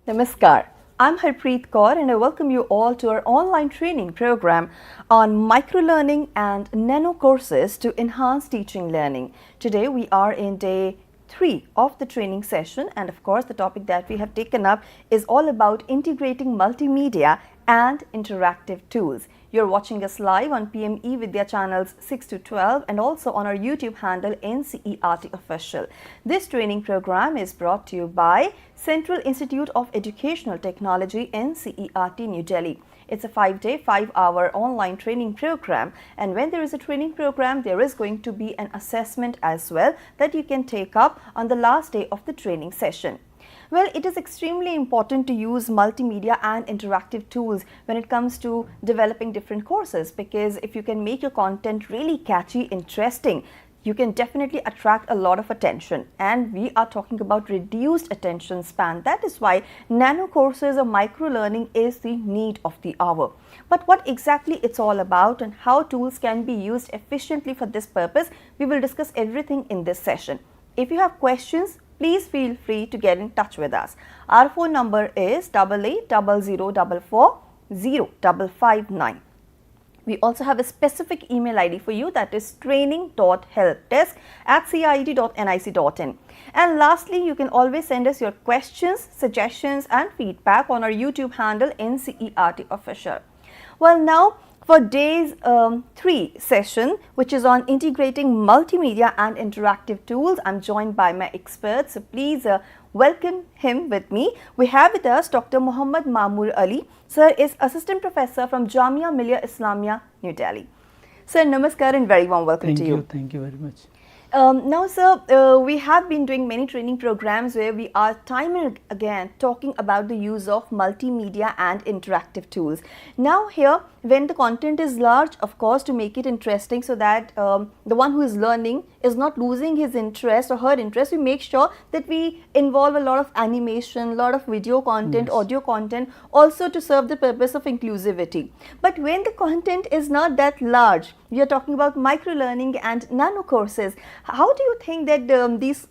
Namaskar. I'm Harpreet Kaur and I welcome you all to our online training program on microlearning and nano courses to enhance teaching learning. Today we are in day 3 of the training session, and of course the topic that we have taken up is all about integrating multimedia and interactive tools. You're watching us live on PM eVidya channels 6 to 12 and also on our YouTube handle NCERT Official. This training program is brought to you by Central Institute of Educational Technology, NCERT, New Delhi. It's a 5-day, 5-hour online training program, and when there is a training program, there is going to be an assessment as well that you can take up on the last day of the training session. Well, it is extremely important to use multimedia and interactive tools when it comes to developing different courses, because if you can make your content really catchy, interesting, you can definitely attract a lot of attention, and we are talking about reduced attention span. That is why nano courses or micro learning is the need of the hour. But what exactly it's all about and how tools can be used efficiently for this purpose, we will discuss everything in this session. If you have questions, please feel free to get in touch with us. Our phone number is 8800440559. We also have a specific email ID for you, that is training.helpdesk@ciet.nic.in. And lastly, you can always send us your questions, suggestions and feedback on our YouTube handle NCERT Official. Well, now for day's 3 session, which is on integrating multimedia and interactive tools, I'm joined by my experts. So please welcome him with me. We have with us Dr. Mohd Mamur Ali. Sir is Assistant Professor from Jamia, Millia, Islamia, New Delhi. Sir, namaskar and very warm welcome to you. Thank you very much. Now, sir, we have been doing many training programs where we are time and again talking about the use of multimedia and interactive tools. Now here, when the content is large, of course, to make it interesting so that the one who is learning is not losing his interest or her interest, we make sure that we involve a lot of animation, a lot of video content, audio content, also to serve the purpose of inclusivity. But when the content is not that large, we are talking about micro-learning and nano courses. How do you think that these,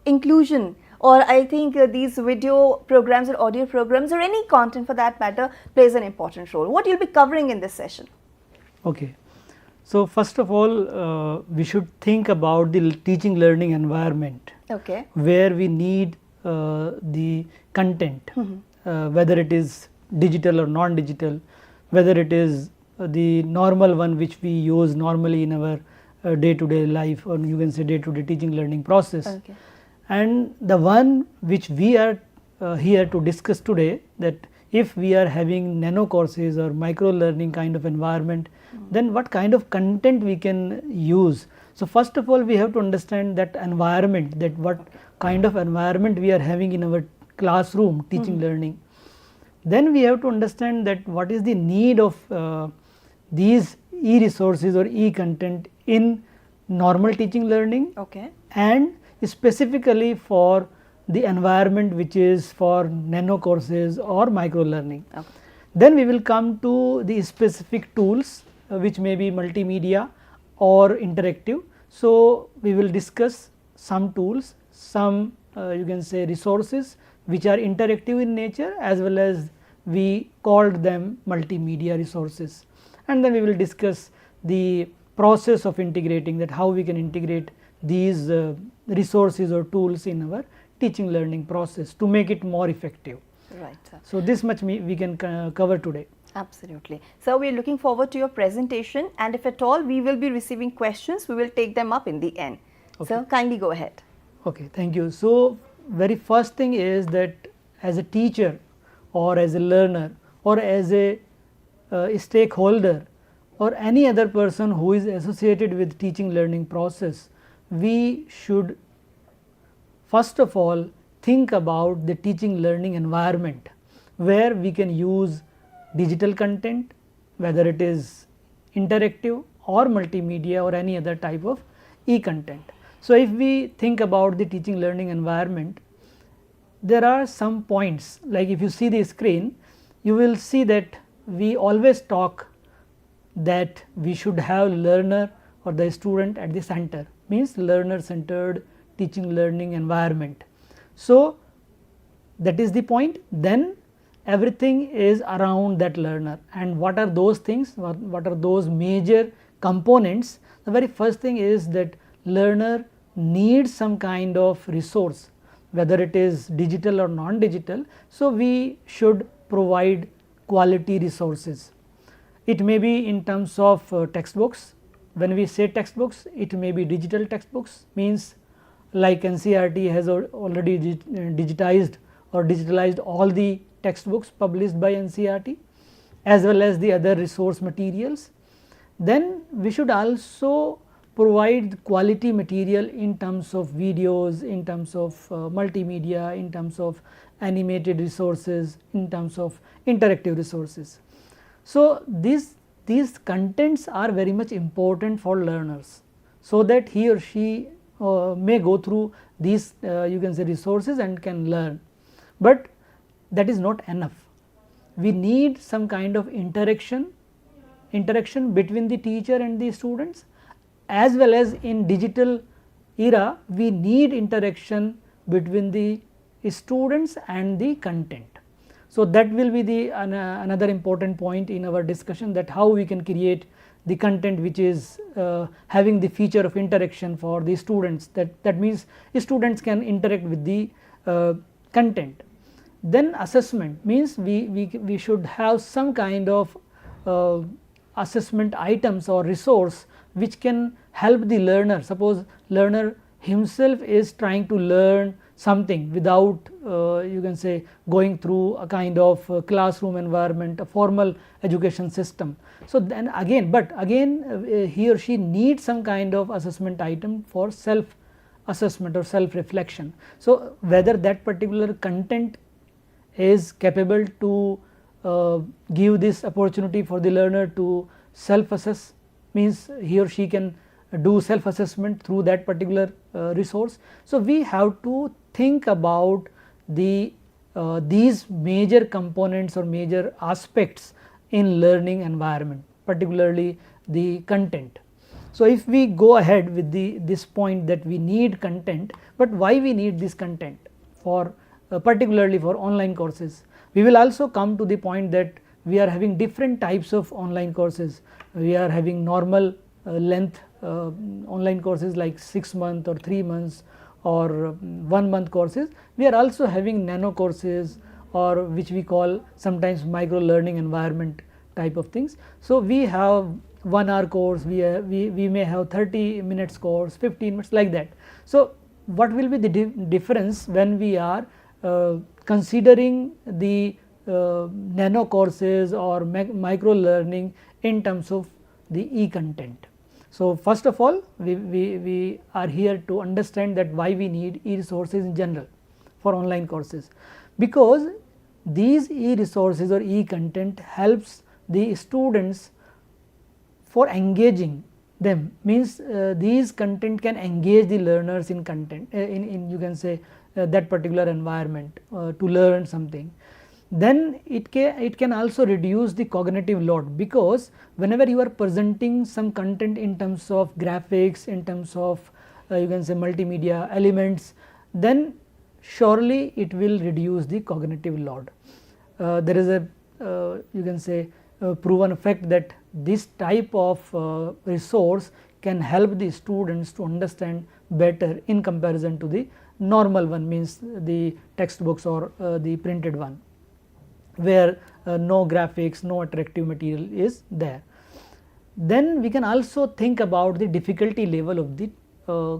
inclusion, or I think these video programs or audio programs or any content for that matter plays an important role? What you'll be covering in this session? Okay. So first of all, we should think about the teaching learning environment, where we need the content, whether it is digital or non-digital, whether it is the normal one which we use normally in our day-to-day life, or you can say day-to-day teaching learning process, and the one which we are here to discuss today, that if we are having nano courses or micro learning kind of environment, then what kind of content we can use. So first of all, we have to understand that environment, that what kind of environment we are having in our classroom teaching learning. Then we have to understand that what is the need of these e-resources or e-content in normal teaching learning, and specifically for the environment which is for nano courses or micro learning. Then we will come to the specific tools which may be multimedia or interactive. So we will discuss some tools, some you can say resources which are interactive in nature, as well as we called them multimedia resources. And then we will discuss the process of integrating, that how we can integrate these resources or tools in our teaching learning process to make it more effective. Right, sir. So this much we can cover today. Absolutely. So we are looking forward to your presentation, and if at all we will be receiving questions, we will take them up in the end. So kindly go ahead. Okay, thank you. So very first thing is that as a teacher or as a learner or as a stakeholder or any other person who is associated with teaching learning process, we should first of all think about the teaching learning environment where we can use digital content, whether it is interactive or multimedia or any other type of e-content. So if we think about the teaching learning environment, there are some points, like if you see the screen, you will see that we always talk that we should have learner or the student at the center, means learner centered teaching learning environment. So that is the point, then everything is around that learner. And what are those things, what are those major components? The very first thing is that learner needs some kind of resource, whether it is digital or non-digital. So, we should provide quality resources. It may be in terms of textbooks. When we say textbooks, it may be digital textbooks, means like NCERT has already digitized or digitalized all the textbooks published by NCERT, as well as the other resource materials. Then we should also provide quality material in terms of videos, in terms of multimedia, in terms of animated resources, in terms of interactive resources. So, these contents are very much important for learners, so that he or she may go through these you can say resources and can learn, but that is not enough. We need some kind of interaction between the teacher and the students, as well as in digital era we need interaction between the students and the content. So, that will be the another important point in our discussion, that how we can create the content which is having the feature of interaction for the students, that means students can interact with the content. Then assessment means we should have some kind of assessment items or resource which can help the learner. Suppose learner himself is trying to learn something without you can say going through a kind of classroom environment, a formal education system. So, then again, but again he or she needs some kind of assessment item for self assessment or self reflection. So, whether that particular content is capable to give this opportunity for the learner to self assess, means he or she can do self assessment through that particular resource. So, we have to think about the these major components or major aspects in learning environment, particularly the content. So, if we go ahead with this point that we need content, but why we need this content for particularly for online courses, we will also come to the point that we are having different types of online courses. We are having normal length online courses like 6 months or 3 months or 1 month courses. We are also having nano courses, or which we call sometimes micro learning environment type of things. So, we have 1 hour course, we may have 30 minutes course, 15 minutes, like that. So, what will be the difference when we are considering the nano courses or micro learning in terms of the e-content? So, first of all we are here to understand that why we need e-resources in general for online courses, because these e-resources or e-content helps the students for engaging them, means these content can engage the learners in content in you can say that particular environment to learn something. Then it can also reduce the cognitive load, because whenever you are presenting some content in terms of graphics, in terms of you can say multimedia elements, then surely it will reduce the cognitive load. There is a you can say proven fact that this type of resource can help the students to understand better in comparison to the normal one, means the textbooks or the printed one, where no graphics, no attractive material is there. Then we can also think about the difficulty level of the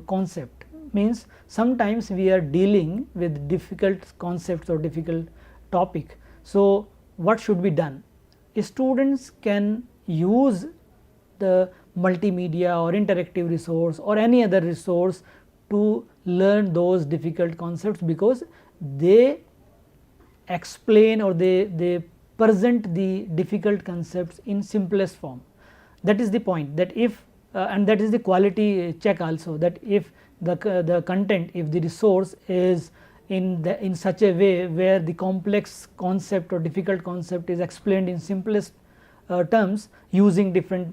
concept, means sometimes we are dealing with difficult concepts or difficult topic. So, what should be done? Students can use the multimedia or interactive resource or any other resource to learn those difficult concepts, because they explain or they present the difficult concepts in simplest form. That is the point, that if and that is the quality check also, that if the content, if the resource is in such a way where the complex concept or difficult concept is explained in simplest terms using different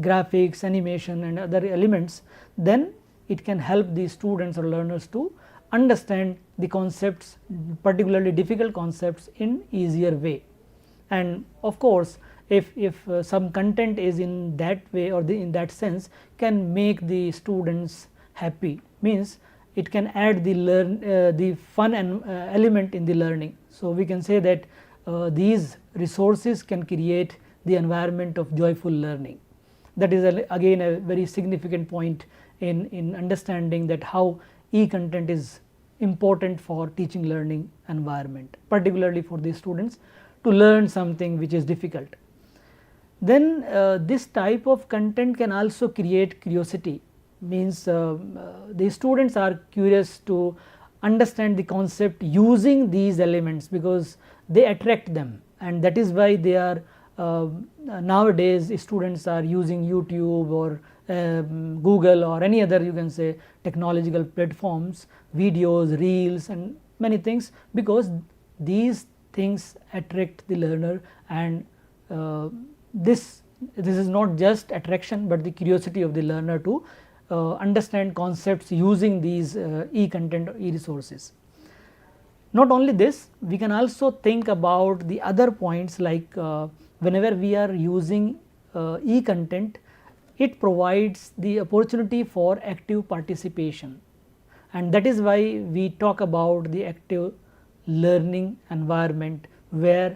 graphics, animation and other elements, then it can help the students or learners to understand the concepts, particularly difficult concepts, in easier way. And of course, if some content is in that way or in that sense can make the students happy, means it can add the fun and element in the learning. So we can say that these resources can create the environment of joyful learning. That is again a very significant point in understanding that how e-content is important for teaching learning environment, particularly for the students to learn something which is difficult. Then this type of content can also create curiosity, means the students are curious to understand the concept using these elements because they attract them, and that is why they are nowadays students are using YouTube or Google or any other, you can say, technological platforms, videos, reels and many things, because these things attract the learner. And this is not just attraction but the curiosity of the learner to understand concepts using these e-content or e-resources. Not only this, we can also think about the other points, like whenever we are using e-content, it provides the opportunity for active participation, and that is why we talk about the active learning environment where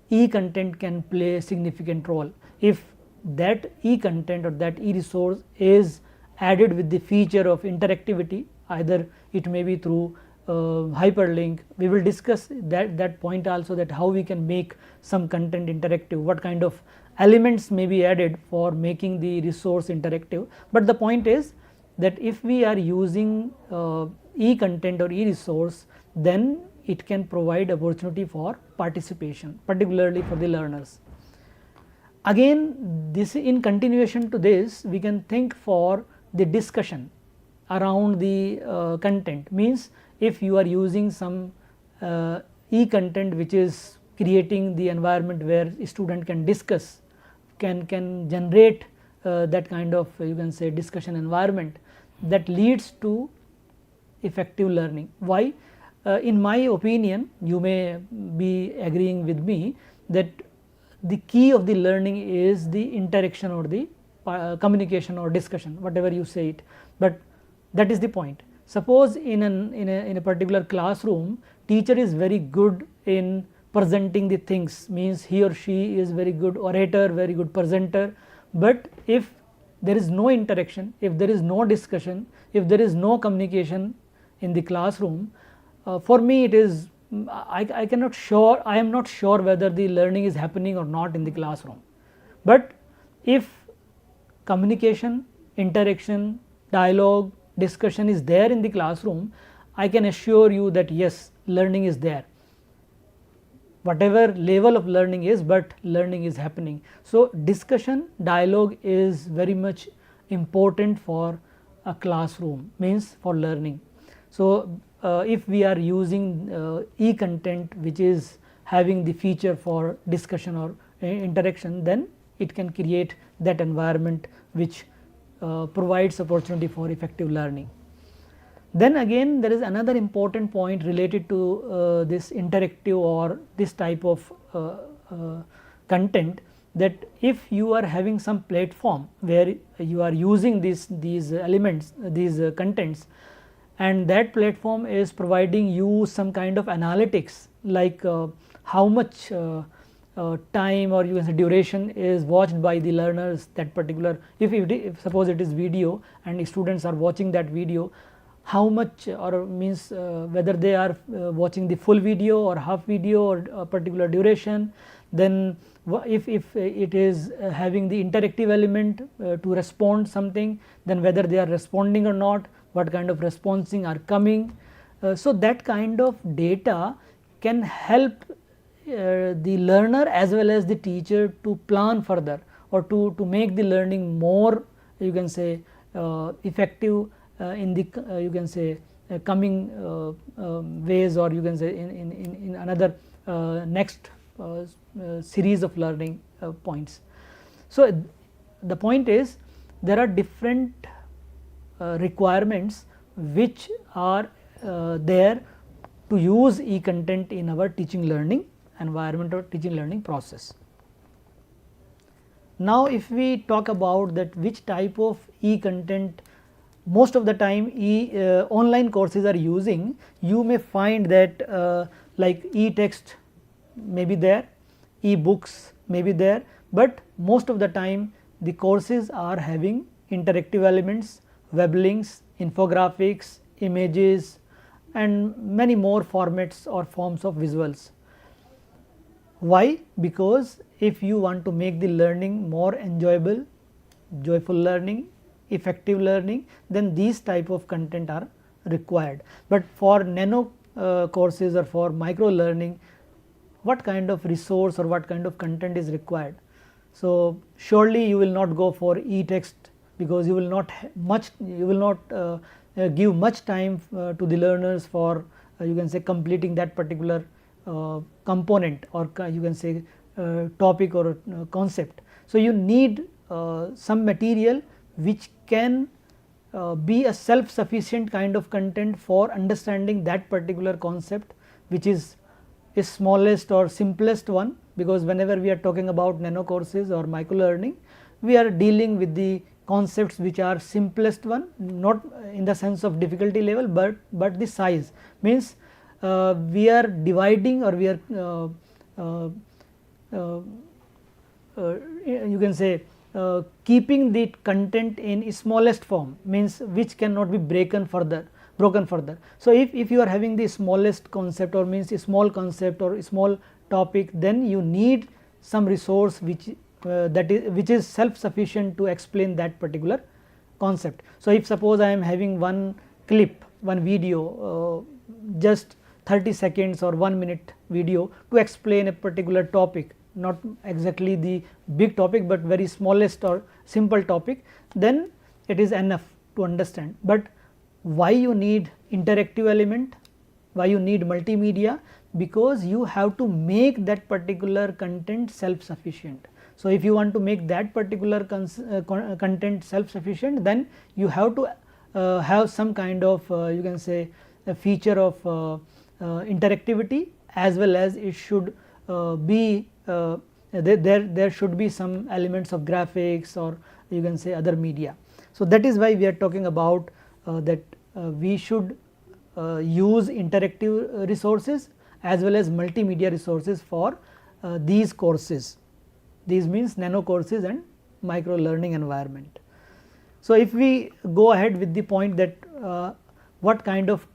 e-content can play a significant role. If that e-content or that e-resource is added with the feature of interactivity, either it may be through hyperlink, we will discuss that point also, that how we can make some content interactive, what kind of elements may be added for making the resource interactive. But the point is that if we are using e-content or e-resource, then it can provide opportunity for participation, particularly for the learners. Again, this in continuation to this, we can think for the discussion around the content, means if you are using some e-content which is creating the environment where a student can discuss, can generate that kind of, you can say, discussion environment, that leads to effective learning. Why? In my opinion, you may be agreeing with me that the key of the learning is the interaction or the communication or discussion, whatever you say it, but that is the point. Suppose in a particular classroom, teacher is very good in presenting the things, means he or she is very good orator, very good presenter, but if there is no interaction, if there is no discussion, if there is no communication in the classroom, for me it is, I am not sure whether the learning is happening or not in the classroom. But if communication, interaction, dialogue, discussion is there in the classroom, I can assure you that yes, learning is there, whatever level of learning is, but learning is happening. So discussion, dialogue is very much important for a classroom, means for learning. So if we are using e-content which is having the feature for discussion or interaction, then it can create that environment which provides opportunity for effective learning. Then again, there is another important point related to this interactive or this type of content, that if you are having some platform where you are using these elements, these contents, and that platform is providing you some kind of analytics, like how much time or you can say duration is watched by the learners, that particular, if suppose it is video and students are watching that video, how much, or means whether they are watching the full video or half video or a particular duration. Then if it is having the interactive element to respond something, then whether they are responding or not, what kind of responding are coming. So that kind of data can help the learner as well as the teacher to plan further, or to make the learning more, you can say, effective in the you can say coming ways, or you can say in another next series of learning points. So the point is, there are different requirements which are there to use e-content in our teaching learning environment or teaching learning process. Now, if we talk about that which type of e-content most of the time online courses are using, you may find that like e-text may be there, e-books may be there, but most of the time the courses are having interactive elements, web links, infographics, images and many more formats or forms of visuals. Why? Because if you want to make the learning more enjoyable, joyful learning, effective learning, then these type of content are required. But for nano courses or for micro learning, what kind of resource or what kind of content is required? So, surely you will not go for e-text, because you will not give much time to the learners for you can say completing that particular component, or you can say topic or concept. So, you need some material which can be a self sufficient kind of content for understanding that particular concept, which is smallest or simplest one, because whenever we are talking about nano courses or micro learning, we are dealing with the concepts which are simplest one, not in the sense of difficulty level, but the size means we are dividing, or we are you can say keeping the content in smallest form, means which cannot be broken further. So, if you are having the smallest concept, or means a small concept or a small topic, then you need some resource which which is self sufficient to explain that particular concept. So, if suppose I am having one clip, one video, just 30 seconds or 1 minute video to explain a particular topic, not exactly the big topic, but very smallest or simple topic, then it is enough to understand. But why you need interactive element, why you need multimedia? Because you have to make that particular content self sufficient. So, if you want to make that particular content self sufficient, then you have to have some kind of you can say a feature of interactivity, as well as it should be there should be some elements of graphics, or you can say other media. So, that is why we are talking about that we should use interactive resources as well as multimedia resources for these courses. These means nano courses and micro learning environment. So, if we go ahead with the point that what kind of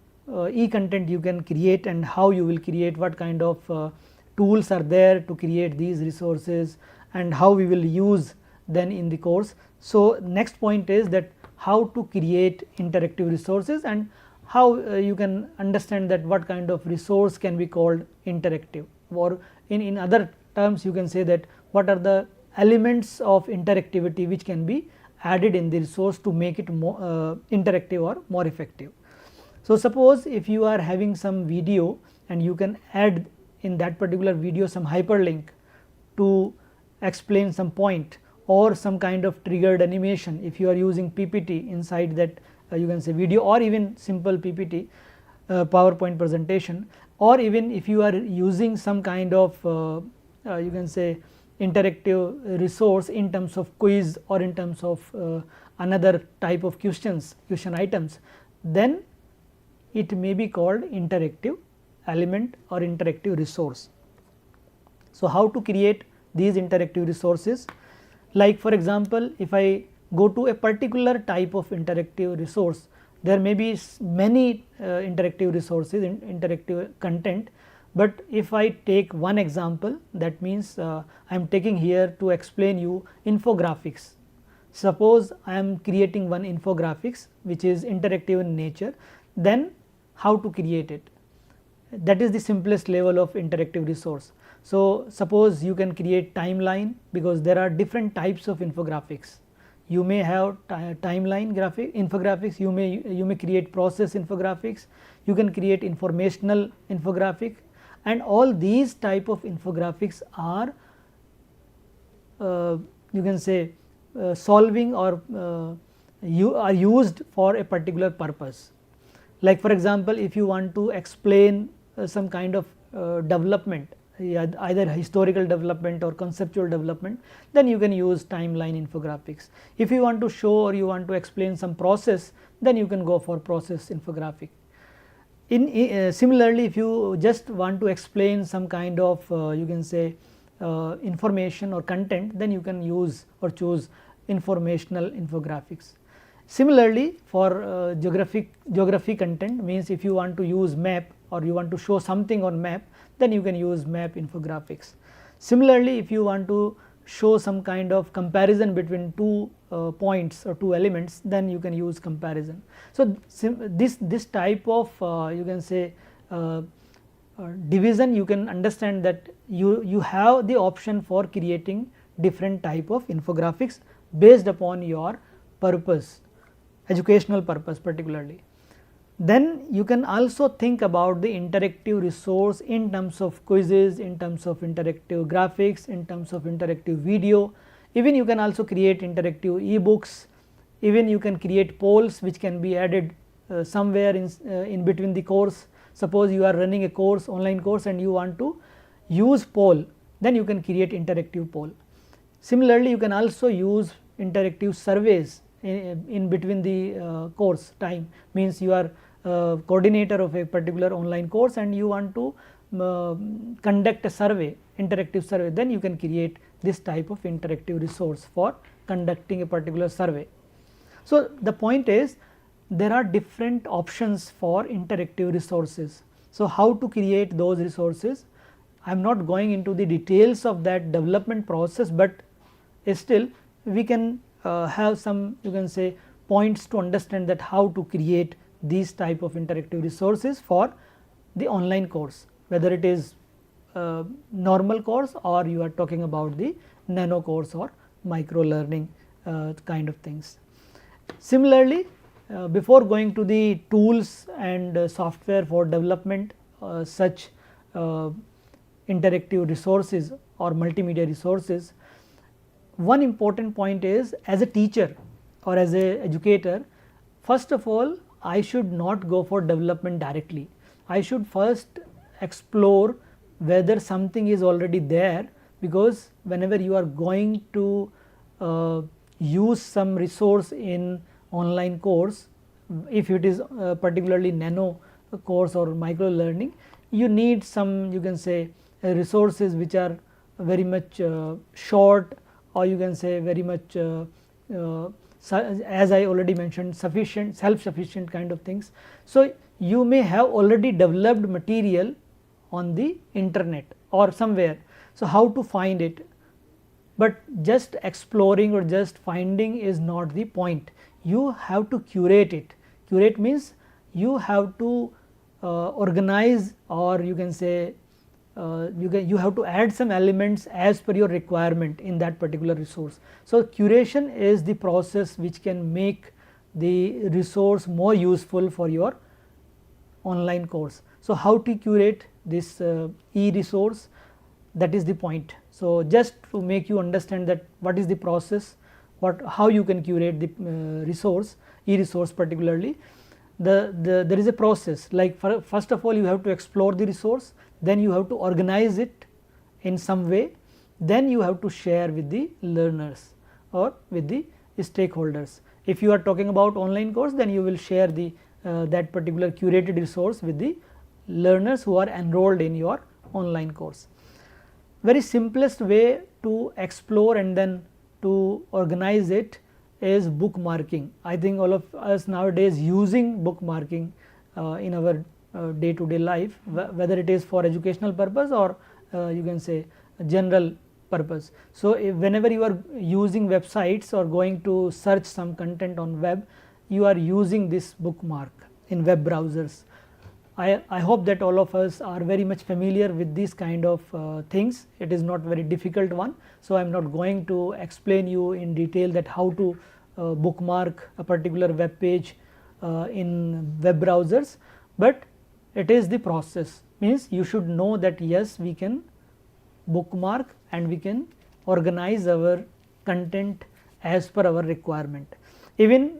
e-content you can create and how you will create, what kind of tools are there to create these resources and how we will use then in the course. So, next point is that how to create interactive resources and how you can understand that what kind of resource can be called interactive, or in other terms you can say that what are the elements of interactivity which can be added in the resource to make it more interactive or more effective. So, suppose if you are having some video and you can add in that particular video some hyperlink to explain some point, or some kind of triggered animation if you are using PPT inside that you can say video, or even simple PPT PowerPoint presentation, or even if you are using some kind of you can say interactive resource in terms of quiz or in terms of another type of question items, then it may be called interactive element or interactive resource. So, how to create these interactive resources? Like for example, if I go to a particular type of interactive resource, there may be many interactive resources, interactive content, but if I take one example, that means I am taking here to explain you infographics. Suppose I am creating one infographics which is interactive in nature, then how to create it? That is the simplest level of interactive resource. So, suppose you can create timeline, because there are different types of infographics. You may have timeline infographics, you may create process infographics, you can create informational infographic, and all these type of infographics are you can say solving or are used for a particular purpose. Like for example, if you want to explain some kind of development, either historical development or conceptual development, then you can use timeline infographics. If you want to show or you want to explain some process, then you can go for process infographic. Similarly, if you just want to explain some kind of you can say information or content, then you can use or choose informational infographics. Similarly, for geography content, means if you want to use map or you want to show something on map, then you can use map infographics. Similarly, if you want to show some kind of comparison between two points or two elements, then you can use comparison. So, this type of you can say division, you can understand that you have the option for creating different type of infographics based upon your purpose, educational purpose particularly. Then you can also think about the interactive resource in terms of quizzes, in terms of interactive graphics, in terms of interactive video. Even you can also create interactive e-books, even you can create polls which can be added somewhere in between the course. Suppose you are running a course, online course, and you want to use poll, then you can create interactive poll. Similarly, you can also use interactive surveys in between the course time, means you are coordinator of a particular online course and you want to conduct a survey, interactive survey, then you can create this type of interactive resource for conducting a particular survey. So, the point is there are different options for interactive resources. So, how to create those resources? I am not going into the details of that development process, but still we can have some, you can say, points to understand that how to create these type of interactive resources for the online course, whether it is normal course or you are talking about the nano course or micro learning kind of things. Similarly, before going to the tools and software for development such interactive resources or multimedia resources, one important point is, as a teacher or as a educator, first of all I should not go for development directly. I should first explore whether something is already there, because whenever you are going to use some resource in online course, if it is particularly nano course or micro learning, you need some, you can say, resources which are very much short, or you can say very much as I already mentioned, sufficient, self-sufficient kind of things. So, you may have already developed material on the internet or somewhere. So, how to find it? But just exploring or just finding is not the point. You have to curate it. Curate means you have to organize, or you can say you have to add some elements as per your requirement in that particular resource. So, curation is the process which can make the resource more useful for your online course. So, how to curate this e-resource, that is the point. So, just to make you understand that what is the process, how you can curate the resource, e-resource particularly, there is a process, like first of all you have to explore the resource, then you have to organize it in some way, then you have to share with the learners or with the stakeholders. If you are talking about online course, then you will share the that particular curated resource with the learners who are enrolled in your online course. Very simplest way to explore and then to organize it is bookmarking. I think all of us nowadays using bookmarking in our day to day life, whether it is for educational purpose or you can say general purpose. So, whenever you are using websites or going to search some content on web, you are using this bookmark in web browsers. I hope that all of us are very much familiar with these kind of things. It is not very difficult one. So, I am not going to explain you in detail that how to bookmark a particular web page in web browsers, but it is the process, means you should know that yes, we can bookmark and we can organize our content as per our requirement. Even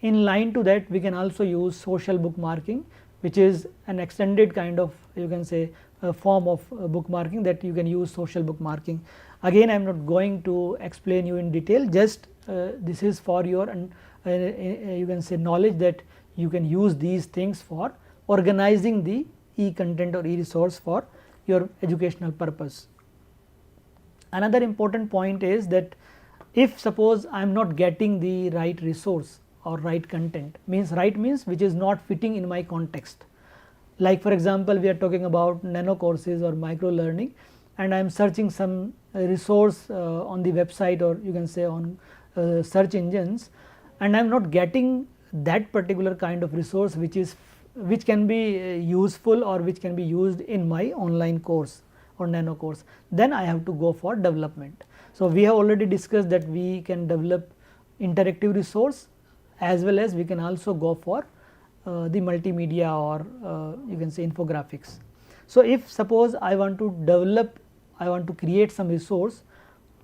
in line to that, we can also use social bookmarking, which is an extended kind of, you can say, a form of bookmarking that you can use, social bookmarking. Again, I am not going to explain you in detail, just this is for your you can say knowledge that you can use these things for organizing the e-content or e-resource for your educational purpose. Another important point is that if suppose I am not getting the right resource or right content, means right means which is not fitting in my context. Like for example, we are talking about nano courses or micro learning, and I am searching some resource on the website, or you can say on search engines, and I am not getting that particular kind of resource which can be useful or which can be used in my online course or nano course, then I have to go for development. So, we have already discussed that we can develop interactive resource, as well as we can also go for the multimedia or you can say infographics. So, if suppose I want to develop, I want to create some resource,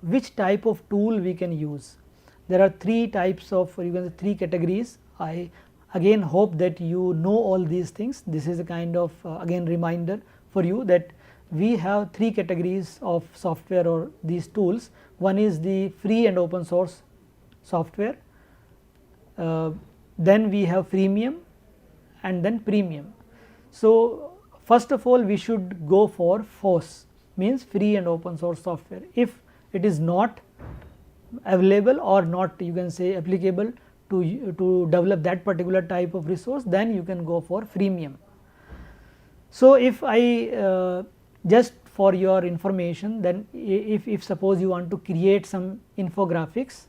which type of tool we can use? There are 3 types of, or you can say 3 categories. I again hope that you know all these things. This is a kind of again reminder for you that we have 3 categories of software or these tools. One is the free and open source software, then we have freemium, and then premium. So, first of all we should go for FOSS, means free and open source software. If it is not available or not, you can say applicable to develop that particular type of resource, then you can go for freemium. So, if I just for your information, then if suppose you want to create some infographics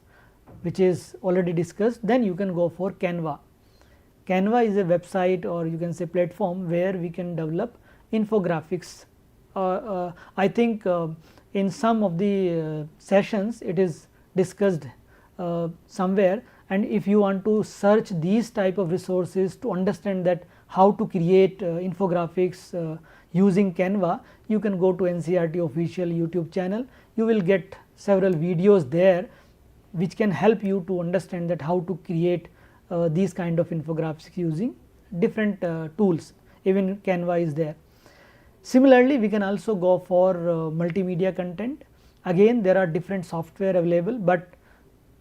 which is already discussed, then you can go for Canva. Canva is a website, or you can say platform, where we can develop infographics. I think in some of the sessions it is discussed somewhere, and if you want to search these type of resources to understand that how to create infographics using Canva, you can go to NCERT official YouTube channel. You will get several videos there which can help you to understand that how to create these kind of infographics using different tools. Even Canva is there. Similarly, we can also go for multimedia content. Again, there are different software available, but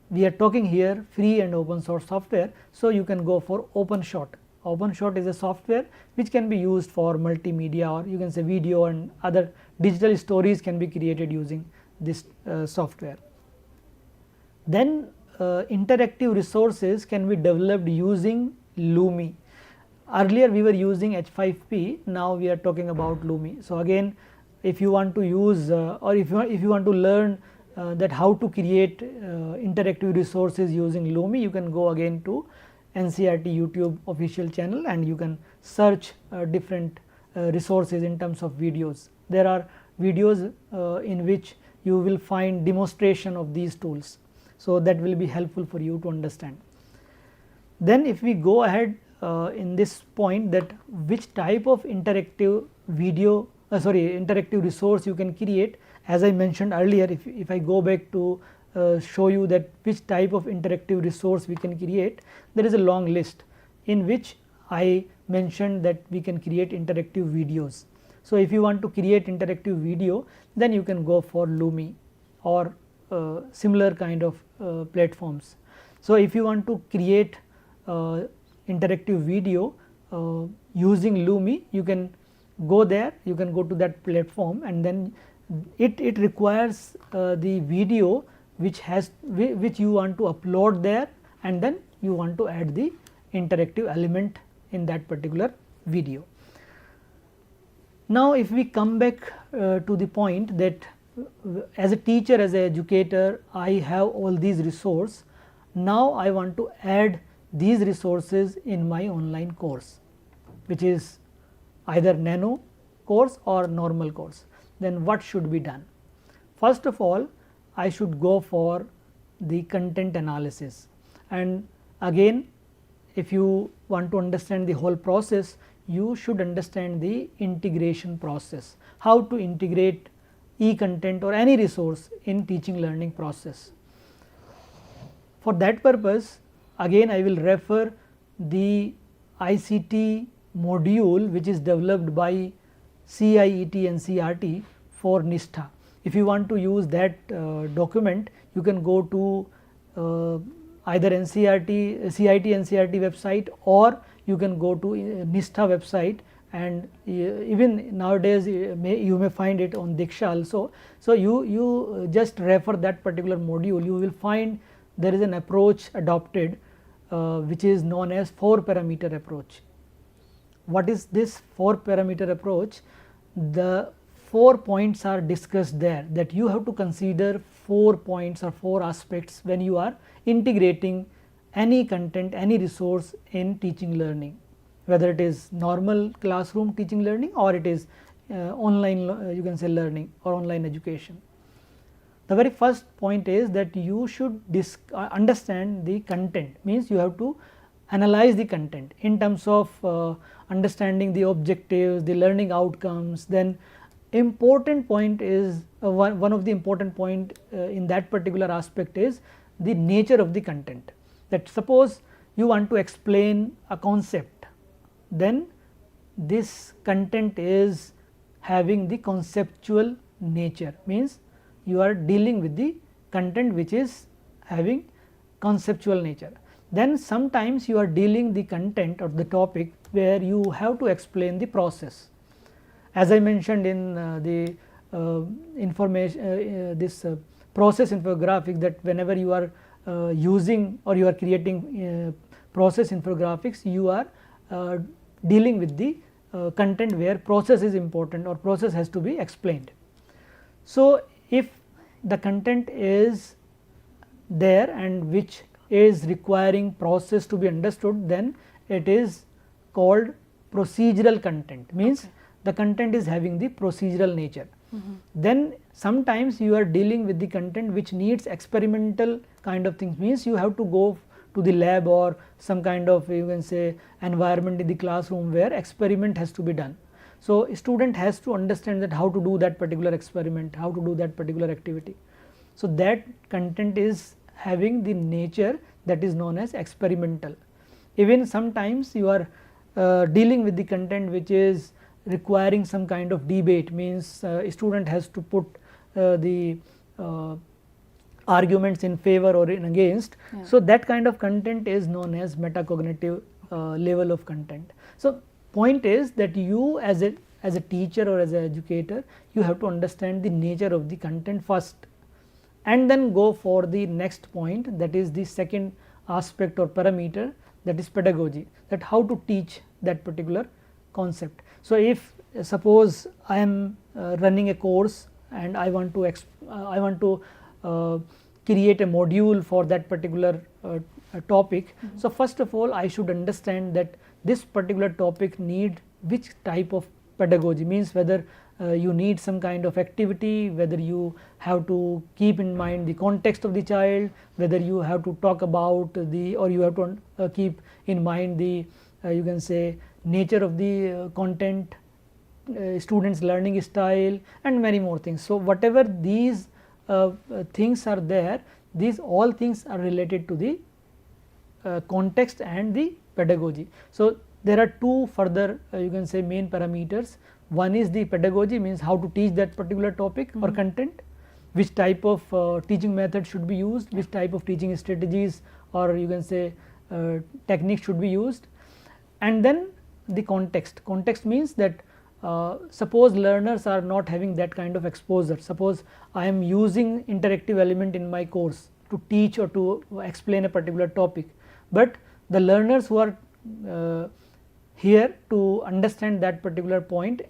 we are talking here free and open source software. So, you can go for OpenShot. OpenShot is a software which can be used for multimedia, or you can say video and other digital stories can be created using this software. Then interactive resources can be developed using Lumi. Earlier we were using H5P, now we are talking about Lumi. So, again if you want to use or if you want to learn that how to create interactive resources using Lumi, you can go again to NCERT YouTube official channel and you can search different resources in terms of videos. There are videos in which you will find demonstration of these tools. So, that will be helpful for you to understand. Then if we go ahead in this point, that which type of interactive video interactive resource you can create, as I mentioned earlier, if I go back to show you that which type of interactive resource we can create, there is a long list in which I mentioned that we can create interactive videos. So, if you want to create interactive video, then you can go for Lumi or similar kind of platforms. So, if you want to create interactive video using Lumi, you can go there, you can go to that platform, and then it requires the video which you want to upload there, and then you want to add the interactive element in that particular video. Now, if we come back to the point that as a teacher, as an educator, I have all these resources. Now, I want to add these resources in my online course, which is either nano course or normal course. Then what should be done? First of all, I should go for the content analysis, and again if you want to understand the whole process, you should understand the integration process, how to integrate e-content or any resource in teaching learning process. For that purpose, again I will refer the ICT module which is developed by CIET and NCERT for NISTHA. If you want to use that document, you can go to either NCERT, CIET NCERT website, or you can go to NISTHA website, and even nowadays you may find it on DIKSHA also. So you just refer that particular module, you will find there is an approach adopted which is known as 4-parameter approach. What is this 4-parameter approach? The 4 points are discussed there, that you have to consider 4 points or 4 aspects when you are integrating any content, any resource in teaching learning, whether it is normal classroom teaching learning or it is online you can say learning or online education. The very first point is that you should understand the content, means you have to analyze the content in terms of understanding the objectives, the learning outcomes. Then important point is one of the important point in that particular aspect is the nature of the content. That suppose you want to explain a concept, then this content is having the conceptual nature, means you are dealing with the content which is having conceptual nature. Then sometimes you are dealing the content or the topic where you have to explain the process. As I mentioned in the information this process infographic, that whenever you are using or you are creating process infographics, you are dealing with the content where process is important or process has to be explained. So if the content is there and which is requiring process to be understood, then it is called procedural content, means the content is having the procedural nature. Then sometimes you are dealing with the content which needs experimental kind of things, means you have to go to the lab or some kind of you can say environment in the classroom where experiment has to be done. So a student has to understand that how to do that particular experiment, how to do that particular activity. So that content is having the nature that is known as experimental. Even sometimes you are dealing with the content which is requiring some kind of debate, means a student has to put the arguments in favor or in against. So that kind of content is known as metacognitive level of content. So point is that you as a teacher or as an educator, you have to understand the nature of the content first, and then go for the next point, that is the second aspect or parameter, that is pedagogy, that how to teach that particular concept. So if suppose I am running a course and I want to create a module for that particular topic. So first of all I should understand that this particular topic need which type of pedagogy, means whether you need some kind of activity, whether you have to keep in mind the context of the child, whether you have to talk about the, or you have to keep in mind the you can say nature of the content, students learning style, and many more things. So whatever these things are there, these all things are related to the context and the pedagogy. So there are two further you can say main parameters. One is the pedagogy, means how to teach that particular topic or content, which type of teaching method should be used, which type of teaching strategies or you can say techniques should be used. And then the context. Context means that suppose learners are not having that kind of exposure. Suppose I am using interactive element in my course to teach or to explain a particular topic, but the learners who are here to understand that particular point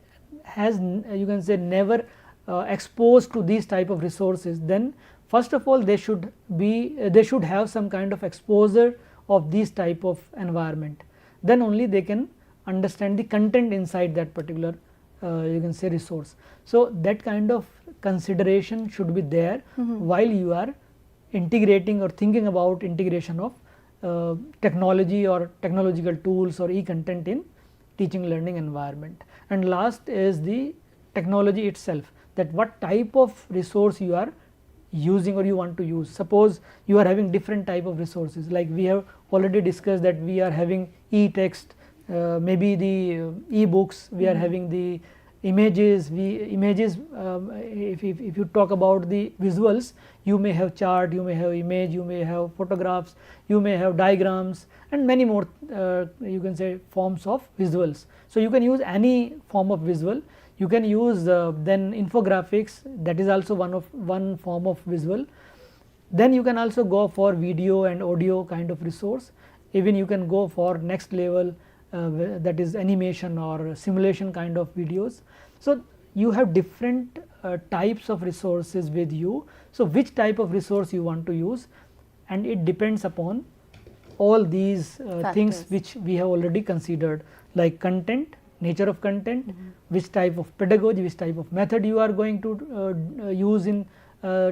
has you can say never exposed to these type of resources, then first of all they should have some kind of exposure of these type of environment, then only they can understand the content inside that particular you can say resource. So that kind of consideration should be there while you are integrating or thinking about integration of technology or technological tools or e-content in teaching learning environment. And last is the technology itself, that what type of resource you are using or you want to use. Suppose you are having different type of resources, like we have already discussed that we are having e-text, maybe the e-books, we are having the images, if you talk about the visuals, you may have chart, you may have image, you may have photographs, you may have diagrams and many more you can say forms of visuals. So you can use any form of visual, you can use then infographics, that is also one form of visual. Then you can also go for video and audio kind of resource, even you can go for next level that is animation or simulation kind of videos. So you have different types of resources with you. So which type of resource you want to use, and it depends upon all these things which we have already considered, like content, nature of content, which type of pedagogy, which type of method you are going to use in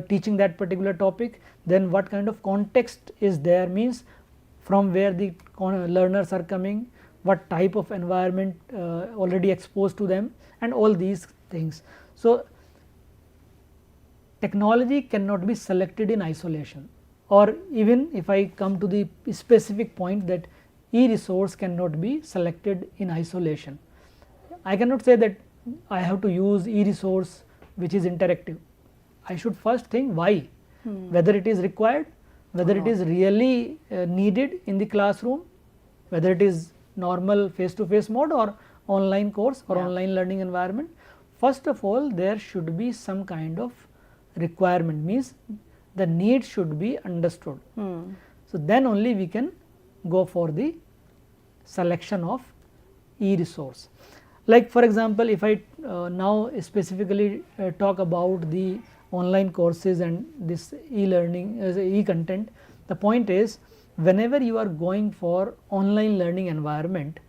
teaching that particular topic, then what kind of context is there, means from where the learners are coming, what type of environment already exposed to them, and all these things. So technology cannot be selected in isolation, or even if I come to the specific point that e-resource cannot be selected in isolation. I cannot say that I have to use e-resource which is interactive. I should first think why, whether it is required, whether it is really needed in the classroom, whether it is normal face-to-face mode or online course or online learning environment. First of all, there should be some kind of requirement, means the need should be understood. So then only we can go for the selection of e-resource. Like for example, if I now specifically talk about the online courses and this e-learning as e-content, the point is whenever you are going for online learning environment,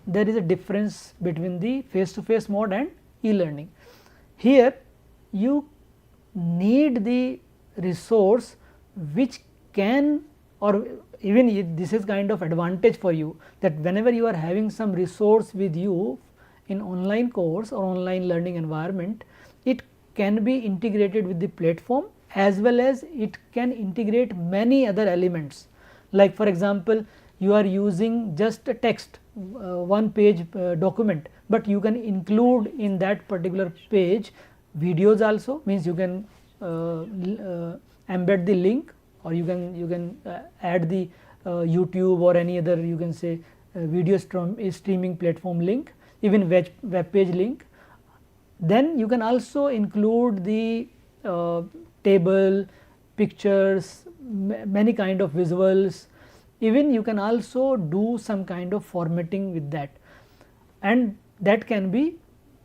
there is a difference between the face-to-face mode and e-learning. Here you need the resource which can, or even this is kind of advantage for you, that whenever you are having some resource with you in online course or online learning environment, it can be integrated with the platform as well as it can integrate many other elements. Like for example, you are using just a text, one page document, but you can include in that particular page videos also, means you can embed the link, or you can add the YouTube or any other, you can say video streaming platform link, even web page link. Then you can also include the table, pictures, many kind of visuals, even you can also do some kind of formatting with that, and that can be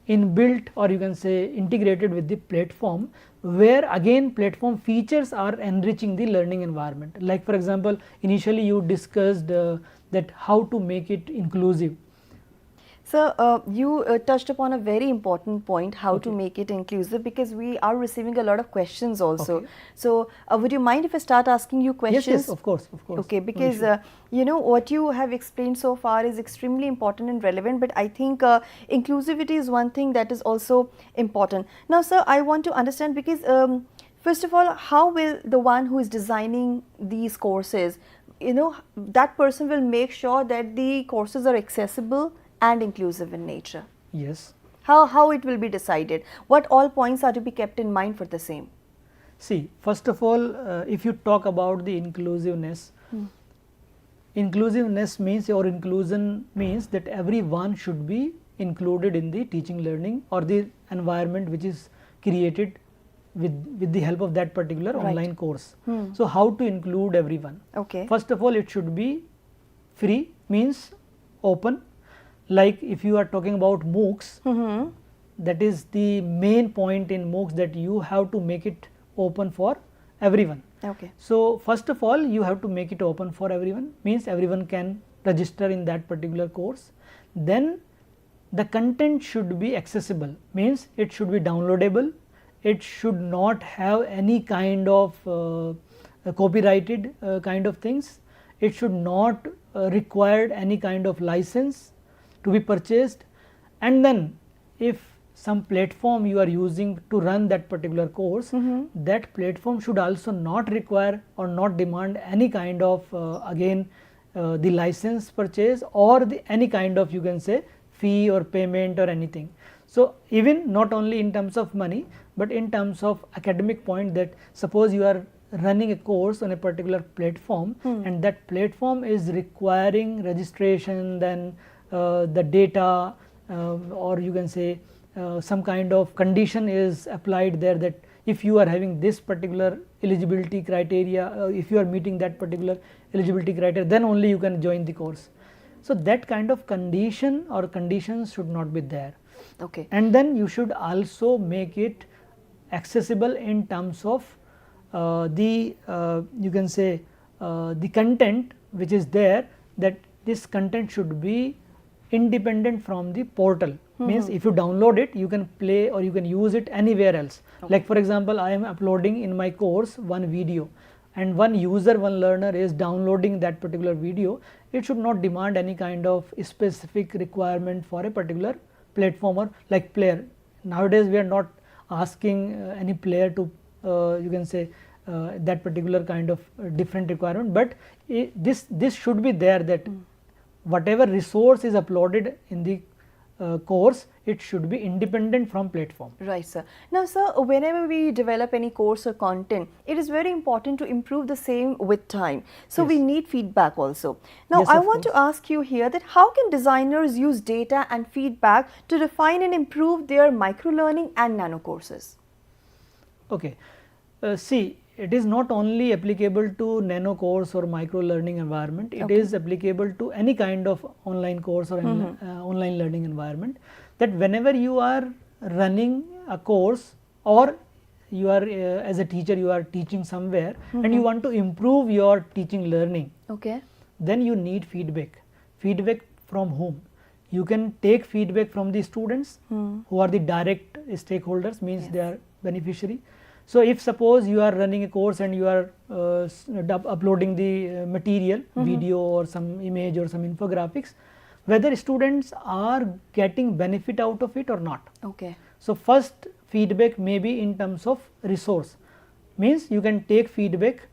inbuilt or you can say integrated with the platform, where again platform features are enriching the learning environment. Like for example, initially you discussed that how to make it inclusive. So you touched upon a very important point, how to make it inclusive, because we are receiving a lot of questions also. So would you mind if I start asking you questions? Yes, of course. Okay, because you know what you have explained so far is extremely important and relevant, but I think inclusivity is one thing that is also important. Now sir, I want to understand, because first of all, how will the one who is designing these courses, you know, that person will make sure that the courses are accessible and inclusive in nature? Yes. How it will be decided? What all points are to be kept in mind for the same? See, first of all, if you talk about the inclusiveness, inclusiveness means, or inclusion means that everyone should be included in the teaching learning or the environment which is created with the help of that particular online course. So how to include everyone? First of all, it should be free, means open. Like if you are talking about MOOCs, that is the main point in MOOCs, that you have to make it open for everyone. So first of all, you have to make it open for everyone, means everyone can register in that particular course. Then the content should be accessible, means it should be downloadable, it should not have any kind of copyrighted kind of things, it should not require any kind of license to be purchased. And then if some platform you are using to run that particular course, that platform should also not require or not demand any kind of again the license purchase or the any kind of, you can say, fee or payment or anything. So even not only in terms of money, but in terms of academic point, that suppose you are running a course on a particular platform and that platform is requiring registration, then the data or you can say some kind of condition is applied there, that if you are having this particular eligibility criteria, if you are meeting that particular eligibility criteria, then only you can join the course. So that kind of condition or conditions should not be there. Okay. And then you should also make it accessible in terms of the you can say the content which is there, that this content should be independent from the portal. Means if you download it, you can play or you can use it anywhere else. Okay. Like for example, I am uploading in my course one video, and one user, one learner is downloading that particular video. It should not demand any kind of specific requirement for a particular platform or like player. Nowadays we are not asking any player to you can say that particular kind of different requirement, but this should be there, that whatever resource is uploaded in the course, it should be independent from platform. Right, sir. Now, sir, whenever we develop any course or content, it is very important to improve the same with time. So, we need feedback also. Now, yes, I want to ask you here that how can designers use data and feedback to refine and improve their microlearning and nano courses? Okay. See, it is not only applicable to nano course or micro learning environment, it is applicable to any kind of online course or online learning environment, that whenever you are running a course or you are as a teacher, you are teaching somewhere and you want to improve your teaching learning, then you need feedback. Feedback from whom? You can take feedback from the students who are the direct stakeholders, means they are beneficiary. So if suppose you are running a course and you are uploading the material, video or some image or some infographics, whether students are getting benefit out of it or not. Okay. So first feedback may be in terms of resource, means you can take feedback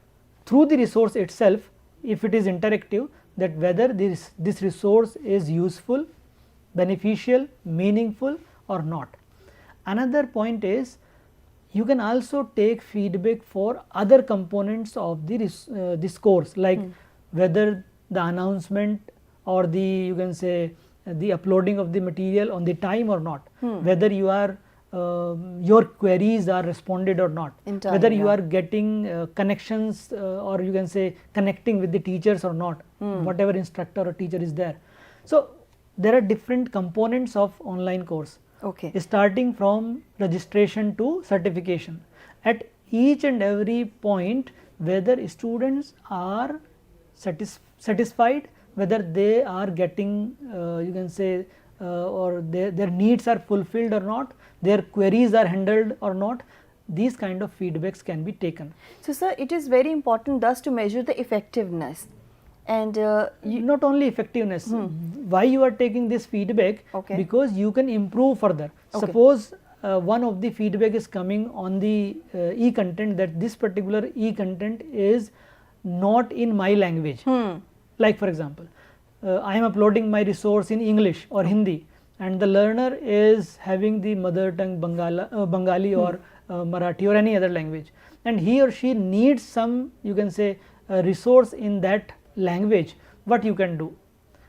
through the resource itself, if it is interactive, that whether this resource is useful, beneficial, meaningful or not. Another point is, you can also take feedback for other components of the this course, like whether the announcement or the, you can say, the uploading of the material on the time or not, whether you are your queries are responded or not, whether you are getting connections or you can say connecting with the teachers or not, whatever instructor or teacher is there. So there are different components of online course. Okay. Starting from registration to certification. At each and every point, whether students are satisfied, whether they are getting you can say or their needs are fulfilled or not, their queries are handled or not, these kind of feedbacks can be taken. So, sir, it is very important thus to measure the effectiveness. And not only effectiveness, why you are taking this feedback? Because you can improve further. Suppose one of the feedback is coming on the e-content, that this particular e-content is not in my language. Like for example, I am uploading my resource in English or Hindi, and the learner is having the mother tongue Bengali or Marathi or any other language, and he or she needs some, you can say, resource in that language. What you can do,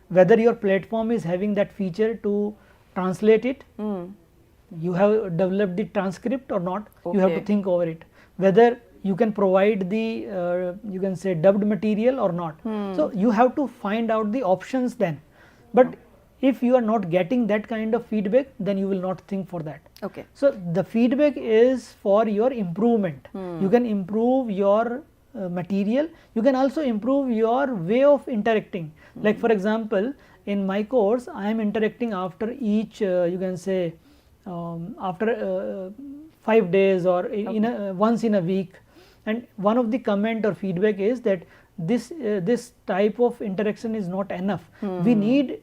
whether your platform is having that feature to translate it, you have developed the transcript or not, you have to think over it, whether you can provide the you can say dubbed material or not. So you have to find out the options then, but if you are not getting that kind of feedback, then you will not think for that. So the feedback is for your improvement. You can improve your material, you can also improve your way of interacting. Like for example, in my course I am interacting after each you can say after 5 days or in once in a week, and one of the comment or feedback is that this type of interaction is not enough. We need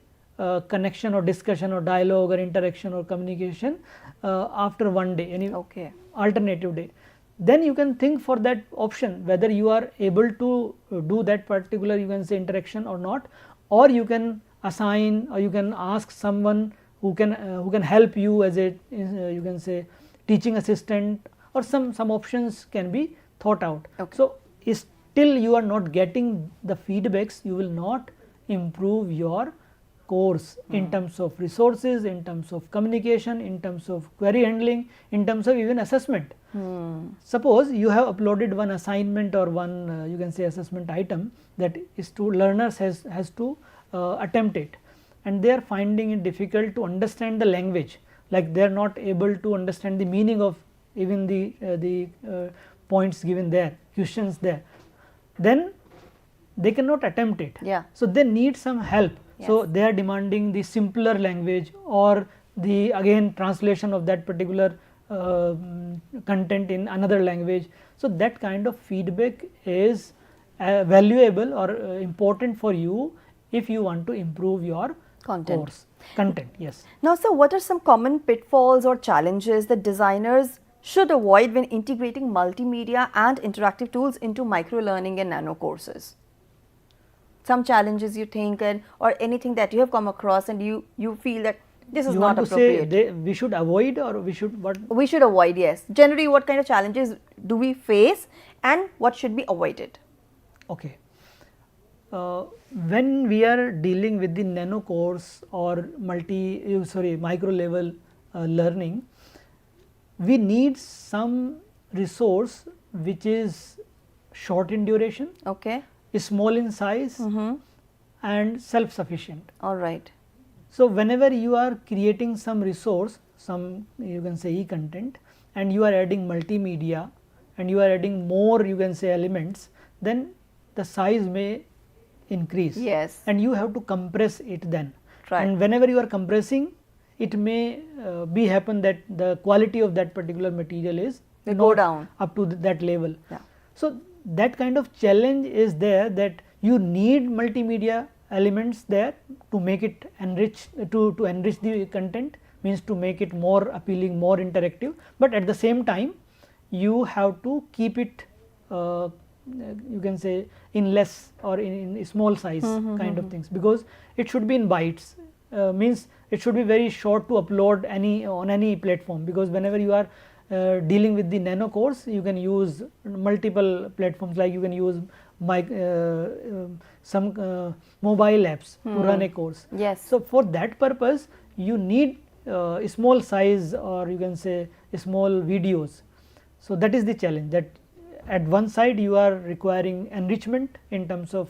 connection or discussion or dialogue or interaction or communication after one day, any alternative day. then you can think for that option whether you are able to do that particular, you can say, interaction or not, or you can assign or you can ask someone who can help you as a you can say teaching assistant, or some options can be thought out. Okay. So, still you are not getting the feedbacks, you will not improve your course in terms of resources, in terms of communication, in terms of query handling, in terms of even assessment. Suppose you have uploaded one assignment or one you can say assessment item that is to learners has to attempt it, and they are finding it difficult to understand the language, like they are not able to understand the meaning of even the points given there, questions there, then they cannot attempt it. Yeah. So, they need some help. Yes. So, they are demanding the simpler language or the again translation of that particular content in another language. So, that kind of feedback is valuable or important for you if you want to improve your course content. Yes. Now, sir, what are some common pitfalls or challenges that designers should avoid when integrating multimedia and interactive tools into microlearning and nano courses? Some challenges you think, or anything that you have come across and you feel that this is not appropriate. Say we should avoid, or we should what? We should avoid, yes. Generally, what kind of challenges do we face and what should be avoided? Okay. When we are dealing with the nano course or micro level learning, we need some resource which is short in duration, okay, small in size, and self sufficient. All right. So, whenever you are creating some resource, some you can say e-content, and you are adding multimedia and you are adding more you can say elements, then the size may increase. Yes. And you have to compress it then. Right. And whenever you are compressing, it may be happen that the quality of that particular material is go down up to that level. Yeah. So, that kind of challenge is there, that you need multimedia elements there to make it enrich, to enrich the content, means to make it more appealing, more interactive, but at the same time you have to keep it you can say in less or in small size kind of things, because it should be in bytes, means it should be very short to upload on any platform, because whenever you are dealing with the nano course, you can use multiple platforms, like you can use some mobile apps to run a course. Yes. So, for that purpose you need small size, or you can say small videos. So, that is the challenge, that at one side you are requiring enrichment in terms of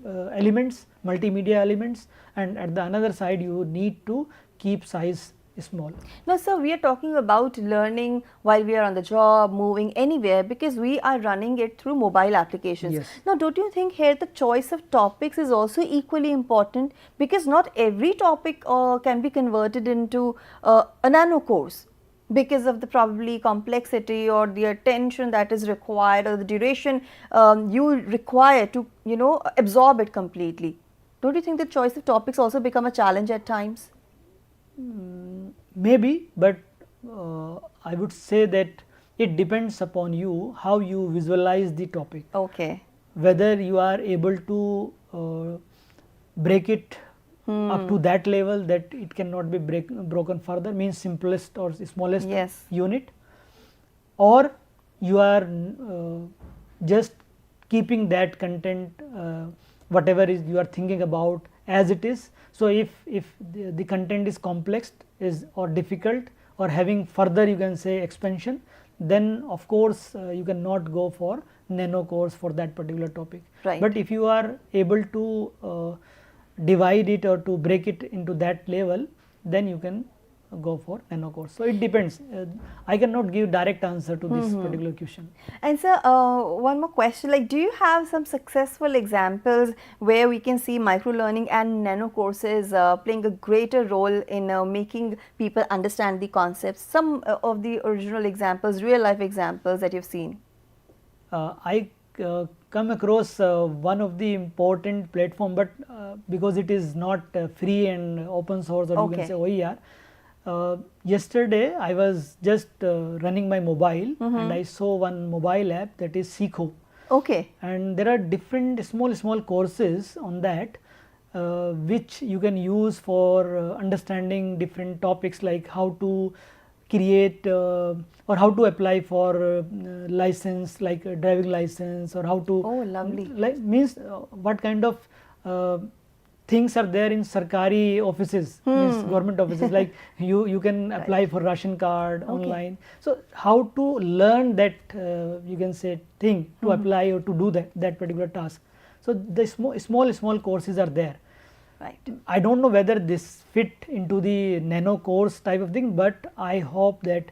elements, multimedia elements, and at the another side you need to keep size small. Now, sir, we are talking about learning while we are on the job, moving anywhere, because we are running it through mobile applications. Yes. Now, don't you think here the choice of topics is also equally important, because not every topic can be converted into a nano course, because of the probably complexity or the attention that is required, or the duration you require to absorb it completely. Don't you think the choice of topics also become a challenge at times? Maybe, but I would say that it depends upon you how you visualize the topic. Okay. Whether you are able to break it up to that level that it cannot be broken further, means simplest or smallest Yes. unit, or you are just keeping that content whatever is you are thinking about as it is. So, if the content is complex or difficult or having further you can say expansion, then of course you cannot go for nano course for that particular topic. Right. But if you are able to divide it or to break it into that level, then you can go for nano course. So, it depends. I cannot give direct answer to this particular question. And sir, one more question, like, do you have some successful examples where we can see microlearning and nano courses playing a greater role in making people understand the concepts? Some of the original examples, real life examples that you've seen. I come across one of the important platform, but because it is not free and open source, or you can say OER, yesterday I was just running my mobile and I saw one mobile app that is Seekho. Okay. And there are different small courses on that which you can use for understanding different topics, like how to create or how to apply for license, like a driving license, or how to like means what kind of things are there in sarkari offices, means government offices, like you can apply for ration card online. So how to learn that you can say thing to apply or to do that particular task. So the small courses are there. Right. I don't know whether this fit into the nano course type of thing, but I hope that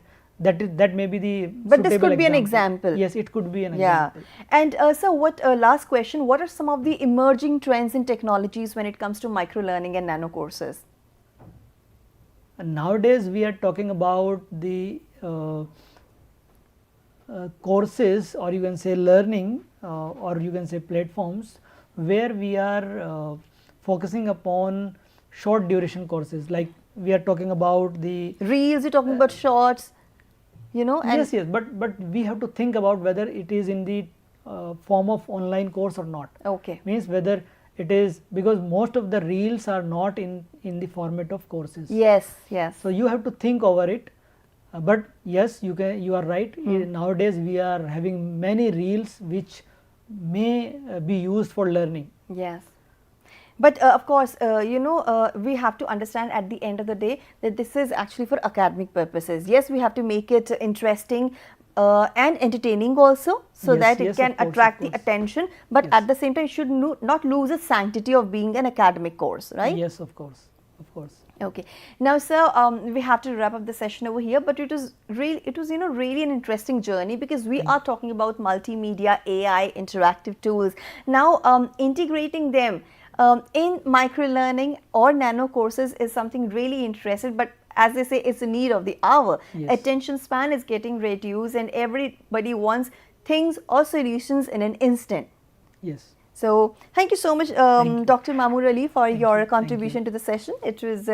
may be the But this could be an example. Yes, it could be an example. And so what last question, what are some of the emerging trends in technologies when it comes to microlearning and nano courses? Nowadays we are talking about the courses, or you can say learning, or you can say platforms where we are focusing upon short duration courses, like we are talking about the reels, you're talking about shorts, you know. And yes, but we have to think about whether it is in the form of online course or not. Okay. Means whether it is, because most of the reels are not in the format of courses. Yes. So you have to think over it. But yes, you are right. Nowadays we are having many reels which may be used for learning. Yes. But of course, you know, we have to understand at the end of the day that this is actually for academic purposes. Yes, we have to make it interesting and entertaining also, so that it can attract the attention, but at the same time it should not lose its sanctity of being an academic course, right? Yes, of course. Okay. Now, sir, we have to wrap up the session over here, but it was really an interesting journey, because we are talking about multimedia, AI, interactive tools. Now, integrating them in microlearning or nano courses is something really interesting, but as they say, it's a need of the hour. Yes. Attention span is getting reduced and everybody wants things or solutions in an instant. Yes. So, thank you so much, Dr. Mamur Ali, for your contribution to the session. It was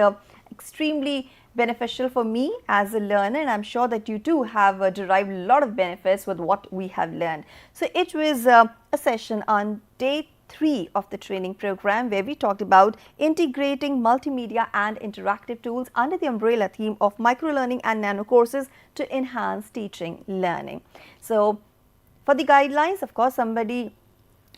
extremely beneficial for me as a learner, and I'm sure that you too have derived a lot of benefits with what we have learned. So, it was a session on day 3 of the training program, where we talked about integrating multimedia and interactive tools under the umbrella theme of microlearning and nano courses to enhance teaching learning. So, for the guidelines, of course, somebody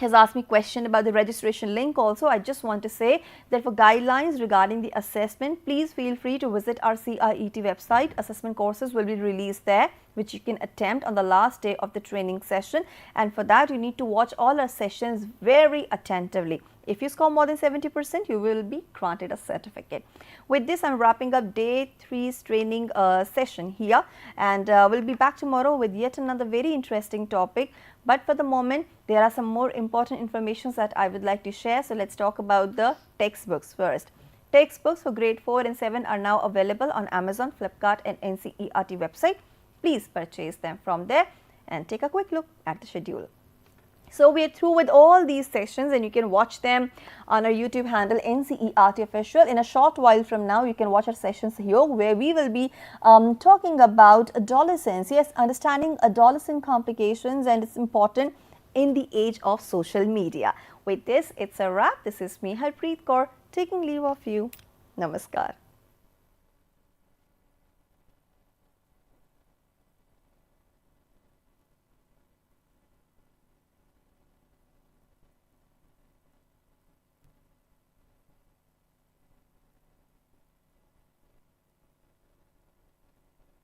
has asked me a question about the registration link also. I just want to say that for guidelines regarding the assessment, please feel free to visit our CIET website. Assessment courses will be released there, which you can attempt on the last day of the training session, and for that you need to watch all our sessions very attentively. If you score more than 70%, you will be granted a certificate. With this, I'm wrapping up day 3's training session here, and we'll be back tomorrow with yet another very interesting topic. But for the moment, there are some more important information that I would like to share. So let's talk about the textbooks first. Textbooks for grade 4 and 7 are now available on Amazon, Flipkart and NCERT website. Please purchase them from there and take a quick look at the schedule. So we are through with all these sessions, and you can watch them on our YouTube handle NCERT Official. In a short while from now, you can watch our sessions here, where we will be talking about adolescence. Yes, understanding adolescent complications, and it's important in the age of social media. With this, it's a wrap. This is me, Harpreet Kaur, taking leave of you. Namaskar.